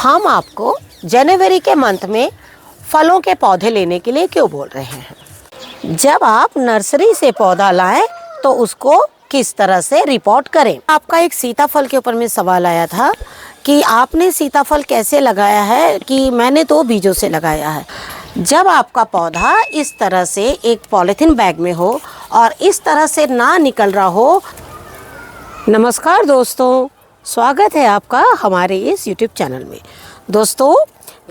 हम आपको जनवरी के मंथ में फलों के पौधे लेने के लिए क्यों बोल रहे हैं। जब आप नर्सरी से पौधा लाएं तो उसको किस तरह से रिपोर्ट करें। आपका एक सीताफल के ऊपर में सवाल आया था कि आपने सीताफल कैसे लगाया है, कि मैंने तो बीजों से लगाया है। जब आपका पौधा इस तरह से एक पॉलीथीन बैग में हो और इस तरह से ना निकल रहा हो। नमस्कार दोस्तों, स्वागत है आपका हमारे इस YouTube चैनल में। दोस्तों,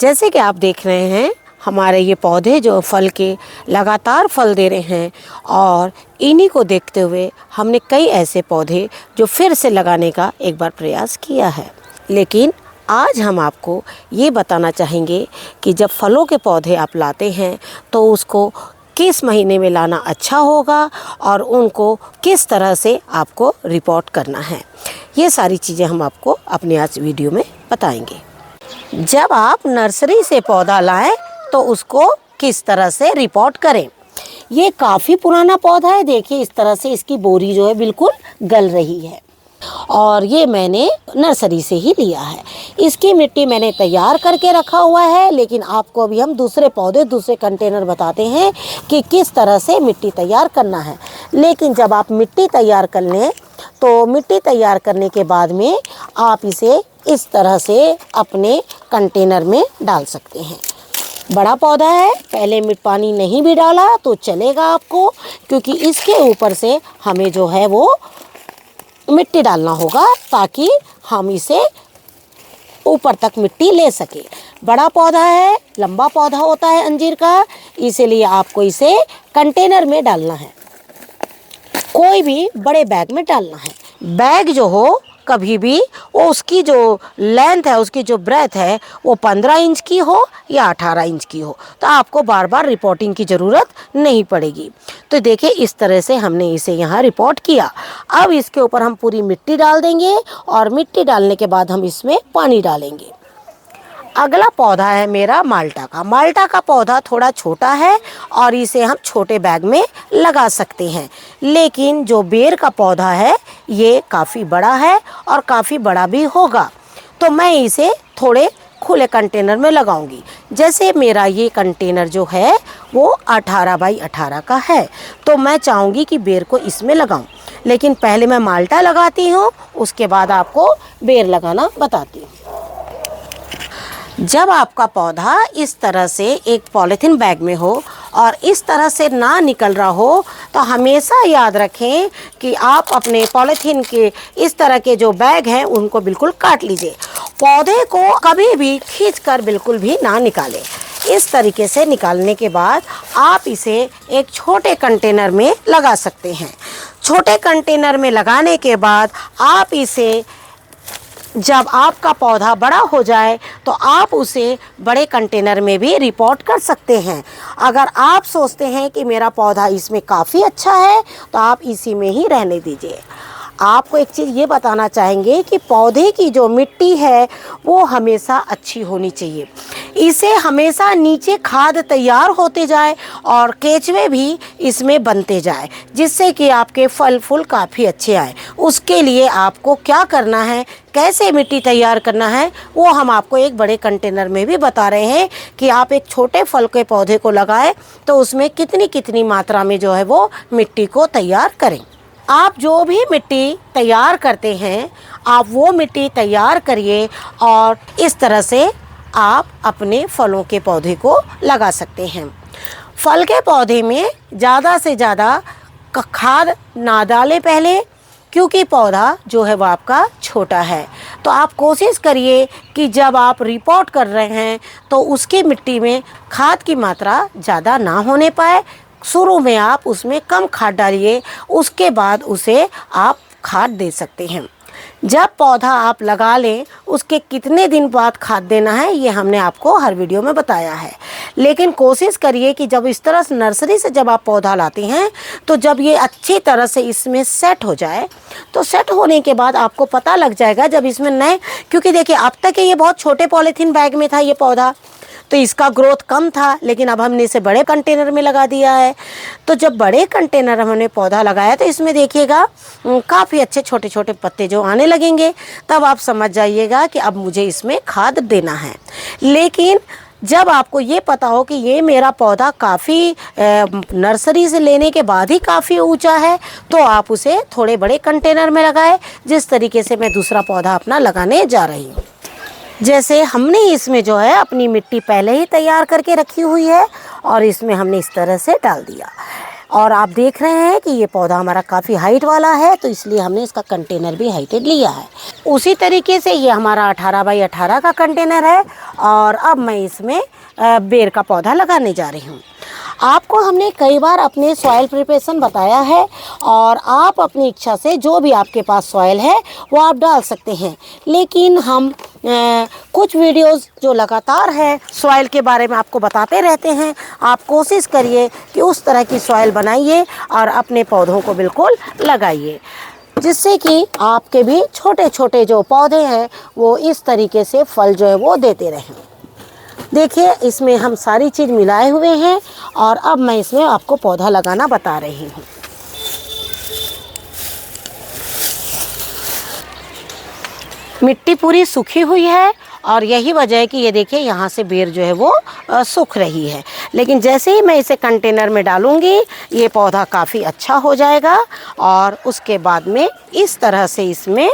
जैसे कि आप देख रहे हैं, हमारे ये पौधे जो फल के लगातार फल दे रहे हैं और इन्हीं को देखते हुए हमने कई ऐसे पौधे जो फिर से लगाने का एक बार प्रयास किया है। लेकिन आज हम आपको ये बताना चाहेंगे कि जब फलों के पौधे आप लाते हैं तो उसको किस महीने में लाना अच्छा होगा और उनको किस तरह से आपको रिपोर्ट करना है। ये सारी चीज़ें हम आपको अपने आज वीडियो में बताएंगे। जब आप नर्सरी से पौधा लाएं तो उसको किस तरह से रिपोर्ट करें। ये काफ़ी पुराना पौधा है। देखिए, इस तरह से इसकी बोरी जो है बिल्कुल गल रही है और ये मैंने नर्सरी से ही लिया है। इसकी मिट्टी मैंने तैयार करके रखा हुआ है, लेकिन आपको अभी हम दूसरे पौधे, दूसरे कंटेनर बताते हैं कि किस तरह से मिट्टी तैयार करना है। लेकिन जब आप मिट्टी तैयार कर लें तो मिट्टी तैयार करने के बाद में आप इसे इस तरह से अपने कंटेनर में डाल सकते हैं। बड़ा पौधा है, पहले पानी नहीं भी डाला तो चलेगा आपको, क्योंकि इसके ऊपर से हमें जो है वो मिट्टी डालना होगा ताकि हम इसे ऊपर तक मिट्टी ले सके। बड़ा पौधा है, लंबा पौधा होता है अंजीर का, इसीलिए आपको इसे कंटेनर में डालना है। कोई भी बड़े बैग में डालना है। बैग जो हो कभी भी वो उसकी जो लेंथ है, उसकी जो ब्रेथ है वो 15 इंच की हो या 18 इंच की हो, तो आपको बार बार रिपोर्टिंग की ज़रूरत नहीं पड़ेगी। तो देखिए, इस तरह से हमने इसे यहाँ रिपोर्ट किया। अब इसके ऊपर हम पूरी मिट्टी डाल देंगे और मिट्टी डालने के बाद हम इसमें पानी डालेंगे। अगला पौधा है मेरा माल्टा का। माल्टा का पौधा थोड़ा छोटा है और इसे हम छोटे बैग में लगा सकते हैं, लेकिन जो बेर का पौधा है ये काफ़ी बड़ा है और काफ़ी बड़ा भी होगा, तो मैं इसे थोड़े खुले कंटेनर में लगाऊंगी। जैसे मेरा ये कंटेनर जो है वो 18 बाई 18 का है, तो मैं चाहूँगी कि बेर को इसमें लगाऊं। लेकिन पहले मैं माल्टा लगाती हूँ, उसके बाद आपको बेर लगाना बताती हूँ। जब आपका पौधा इस तरह से एक पॉलीथीन बैग में हो और इस तरह से ना निकल रहा हो, तो हमेशा याद रखें कि आप अपने पॉलीथीन के इस तरह के जो बैग हैं उनको बिल्कुल काट लीजिए। पौधे को कभी भी खींचकर बिल्कुल भी ना निकालें। इस तरीके से निकालने के बाद आप इसे एक छोटे कंटेनर में लगा सकते हैं। छोटे कंटेनर में लगाने के बाद आप इसे, जब आपका पौधा बड़ा हो जाए तो आप उसे बड़े कंटेनर में भी रिपोर्ट कर सकते हैं। अगर आप सोचते हैं कि मेरा पौधा इसमें काफ़ी अच्छा है तो आप इसी में ही रहने दीजिए। आपको एक चीज़ ये बताना चाहेंगे कि पौधे की जो मिट्टी है वो हमेशा अच्छी होनी चाहिए। इसे हमेशा नीचे खाद तैयार होते जाए और केचुए भी इसमें बनते जाए, जिससे कि आपके फल फूल काफ़ी अच्छे आए। उसके लिए आपको क्या करना है, कैसे मिट्टी तैयार करना है, वो हम आपको एक बड़े कंटेनर में भी बता रहे हैं कि आप एक छोटे फल के पौधे को लगाएं तो उसमें कितनी कितनी मात्रा में जो है वो मिट्टी को तैयार करें। आप जो भी मिट्टी तैयार करते हैं, आप वो मिट्टी तैयार करिए और इस तरह से आप अपने फलों के पौधे को लगा सकते हैं। फल के पौधे में ज़्यादा से ज़्यादा खाद ना डालें पहले, क्योंकि पौधा जो है वो आपका छोटा है। तो आप कोशिश करिए कि जब आप रिपोर्ट कर रहे हैं तो उसकी मिट्टी में खाद की मात्रा ज़्यादा ना होने पाए। शुरू में आप उसमें कम खाद डालिए, उसके बाद उसे आप खाद दे सकते हैं। जब पौधा आप लगा लें उसके कितने दिन बाद खाद देना है ये हमने आपको हर वीडियो में बताया है। लेकिन कोशिश करिए कि जब इस तरह से नर्सरी से जब आप पौधा लाते हैं तो जब ये अच्छी तरह से इसमें सेट हो जाए, तो सेट होने के बाद आपको पता लग जाएगा जब इसमें नए, क्योंकि देखिए अब तक ये बहुत छोटे पॉलीथीन बैग में था ये पौधा, तो इसका ग्रोथ कम था, लेकिन अब हमने इसे बड़े कंटेनर में लगा दिया है। तो जब बड़े कंटेनर हमने पौधा लगाया तो इसमें देखिएगा काफ़ी अच्छे छोटे छोटे पत्ते जो आने लगेंगे, तब आप समझ जाइएगा कि अब मुझे इसमें खाद देना है। लेकिन जब आपको ये पता हो कि ये मेरा पौधा काफ़ी नर्सरी से लेने के बाद ही काफ़ी ऊंचा है, तो आप उसे थोड़े बड़े कंटेनर में लगाएं, जिस तरीके से मैं दूसरा पौधा अपना लगाने जा रही हूँ। जैसे हमने इसमें जो है अपनी मिट्टी पहले ही तैयार करके रखी हुई है और इसमें हमने इस तरह से डाल दिया, और आप देख रहे हैं कि ये पौधा हमारा काफ़ी हाइट वाला है, तो इसलिए हमने इसका कंटेनर भी हाइटेड लिया है। उसी तरीके से ये हमारा 18 बाई 18 का कंटेनर है, और अब मैं इसमें बेर का पौधा लगाने जा रही हूँ। आपको हमने कई बार अपने सॉइल प्रिपरेशन बताया है, और आप अपनी इच्छा से जो भी आपके पास सॉइल है वो आप डाल सकते हैं। लेकिन हम कुछ वीडियोस जो लगातार है सॉइल के बारे में आपको बताते रहते हैं। आप कोशिश करिए कि उस तरह की सॉइल बनाइए और अपने पौधों को बिल्कुल लगाइए, जिससे कि आपके भी छोटे छोटे जो पौधे हैं वो इस तरीके से फल जो है वो देते रहें। देखिए, इसमें हम सारी चीज़ मिलाए हुए हैं, और अब मैं इसमें आपको पौधा लगाना बता रही हूँ। मिट्टी पूरी सूखी हुई है, और यही वजह है कि ये देखिए यहाँ से बेर जो है वो सूख रही है। लेकिन जैसे ही मैं इसे कंटेनर में डालूँगी ये पौधा काफ़ी अच्छा हो जाएगा, और उसके बाद में इस तरह से इसमें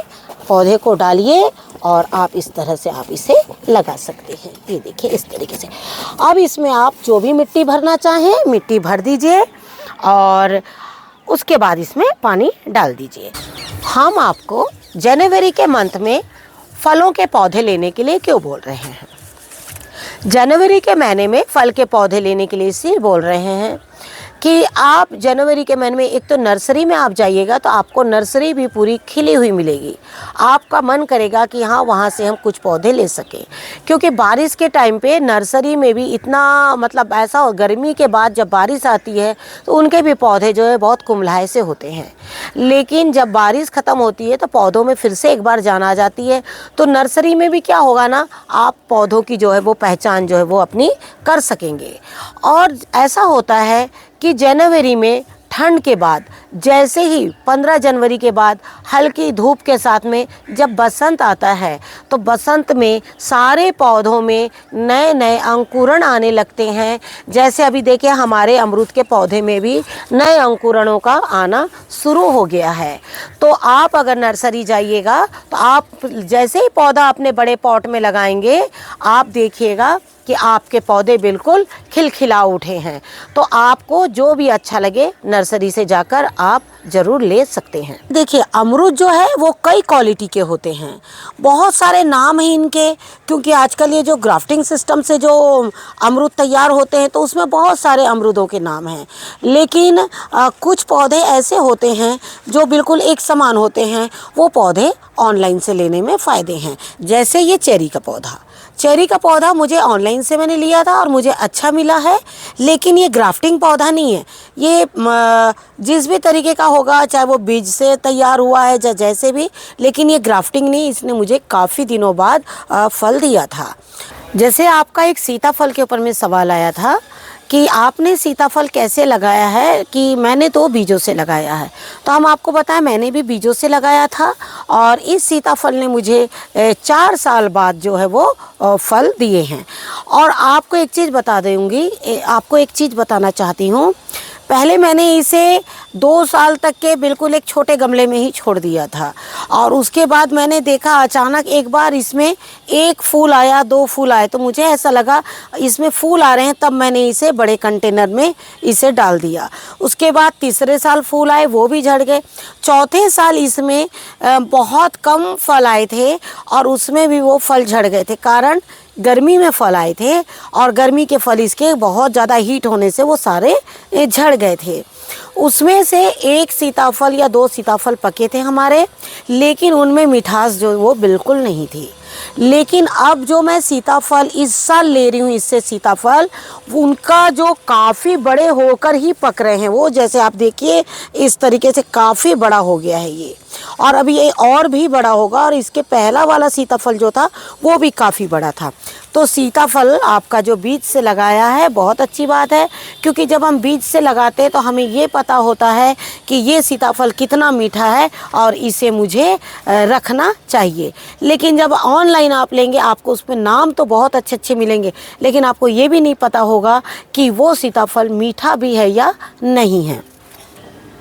पौधे को डालिए और आप इस तरह से आप इसे लगा सकते हैं। ये देखिए इस तरीके से। अब इसमें आप जो भी मिट्टी भरना चाहें मिट्टी भर दीजिए, और उसके बाद इसमें पानी डाल दीजिए। हम आपको जनवरी के मंथ में फलों के पौधे लेने के लिए क्यों बोल रहे हैं? जनवरी के महीने में फल के पौधे लेने के लिए इसलिए बोल रहे हैं कि आप जनवरी के महीने में एक तो नर्सरी में आप जाइएगा तो आपको नर्सरी भी पूरी खिली हुई मिलेगी। आपका मन करेगा कि हाँ वहाँ से हम कुछ पौधे ले सकें, क्योंकि बारिश के टाइम पे नर्सरी में भी इतना मतलब ऐसा हो, गर्मी के बाद जब बारिश आती है तो उनके भी पौधे जो है बहुत कुम्हलाए से होते हैं। लेकिन जब बारिश ख़त्म होती है तो पौधों में फिर से एक बार जान आ जाती है, तो नर्सरी में भी क्या होगा ना, आप पौधों की जो है वो पहचान जो है वो अपनी कर सकेंगे। और ऐसा होता है कि जनवरी में ठंड के बाद जैसे ही 15 जनवरी के बाद हल्की धूप के साथ में जब बसंत आता है, तो बसंत में सारे पौधों में नए नए अंकुरण आने लगते हैं। जैसे अभी देखिए हमारे अमरूद के पौधे में भी नए अंकुरणों का आना शुरू हो गया है। तो आप अगर नर्सरी जाइएगा तो आप जैसे ही पौधा अपने बड़े पॉट में लगाएंगे, आप देखिएगा कि आपके पौधे बिल्कुल खिलखिला उठे हैं। तो आपको जो भी अच्छा लगे नर्सरी से जाकर आप ज़रूर ले सकते हैं। देखिए, अमरूद जो है वो कई क्वालिटी के होते हैं, बहुत सारे नाम हैं इनके, क्योंकि आजकल ये जो ग्राफ्टिंग सिस्टम से जो अमरूद तैयार होते हैं तो उसमें बहुत सारे अमरूदों के नाम हैं। लेकिन कुछ पौधे ऐसे होते हैं जो बिल्कुल एक समान होते हैं, वो पौधे ऑनलाइन से लेने में फ़ायदे हैं। जैसे ये चेरी का पौधा मुझे ऑनलाइन से मैंने लिया था और मुझे अच्छा मिला है। लेकिन ये ग्राफ्टिंग पौधा नहीं है, ये जिस भी तरीके का होगा, चाहे वो बीज से तैयार हुआ है या जैसे भी, लेकिन ये ग्राफ्टिंग नहीं, इसने मुझे काफ़ी दिनों बाद फल दिया था। जैसे आपका एक सीताफल के ऊपर में सवाल आया था कि आपने सीताफल कैसे लगाया है, कि मैंने तो बीजों से लगाया है। तो हम आपको बताएं, मैंने भी बीजों से लगाया था, और इस सीताफल ने मुझे 4 साल बाद जो है वो फल दिए हैं। और आपको एक चीज़ बता दूँगी, आपको एक चीज़ बताना चाहती हूँ। पहले मैंने इसे 2 साल तक के बिल्कुल एक छोटे गमले में ही छोड़ दिया था, और उसके बाद मैंने देखा अचानक एक बार इसमें 1 फूल आया, 2 फूल आए, तो मुझे ऐसा लगा इसमें फूल आ रहे हैं, तब मैंने इसे बड़े कंटेनर में इसे डाल दिया। उसके बाद तीसरे साल फूल आए, वो भी झड़ गए। चौथे साल इसमें बहुत कम फल आए थे, और उसमें भी वो फल झड़ गए थे, कारण गर्मी में फल आए थे, और गर्मी के फल इसके बहुत ज़्यादा हीट होने से वो सारे झड़ गए थे। उसमें से 1 सीताफल या 2 सीताफल पके थे हमारे, लेकिन उनमें मिठास जो वो बिल्कुल नहीं थी। लेकिन अब जो मैं सीताफल इस साल ले रही हूँ इससे सीताफल, उनका जो काफ़ी बड़े होकर ही पक रहे हैं वो, जैसे आप देखिए इस तरीके से काफ़ी बड़ा हो गया है ये, और अभी ये और भी बड़ा होगा। और इसके पहला वाला सीताफल जो था वो भी काफ़ी बड़ा था। तो सीताफल आपका जो बीज से लगाया है बहुत अच्छी बात है, क्योंकि जब हम बीज से लगाते हैं तो हमें ये पता होता है कि ये सीताफल कितना मीठा है और इसे मुझे रखना चाहिए। लेकिन जब ऑनलाइन आप लेंगे आपको उसमें नाम तो बहुत अच्छे अच्छे मिलेंगे, लेकिन आपको ये भी नहीं पता होगा कि वो सीताफल मीठा भी है या नहीं है।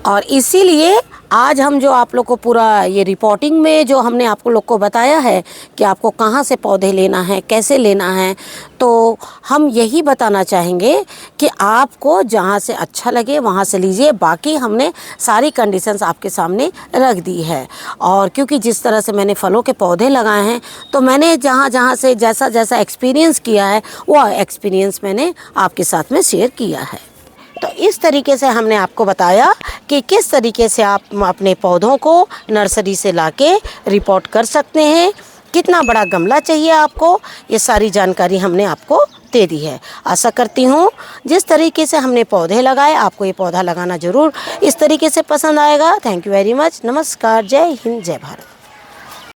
और इसीलिए आज हम जो आप लोग को पूरा ये रिपोर्टिंग में जो हमने आपको लोग को बताया है कि आपको कहाँ से पौधे लेना है, कैसे लेना है, तो हम यही बताना चाहेंगे कि आपको जहाँ से अच्छा लगे वहाँ से लीजिए। बाकी हमने सारी कंडीशंस आपके सामने रख दी है। और क्योंकि जिस तरह से मैंने फलों के पौधे लगाए हैं तो मैंने जहाँ जहाँ से जैसा जैसा एक्सपीरियंस किया है वो एक्सपीरियंस मैंने आपके साथ में शेयर किया है। तो इस तरीके से हमने आपको बताया कि किस तरीके से आप अपने पौधों को नर्सरी से लाके रिपोर्ट कर सकते हैं, कितना बड़ा गमला चाहिए आपको, ये सारी जानकारी हमने आपको दे दी है। आशा करती हूँ जिस तरीके से हमने पौधे लगाए आपको ये पौधा लगाना ज़रूर इस तरीके से पसंद आएगा। Thank you very much. नमस्कार, जय हिंद, जय भारत।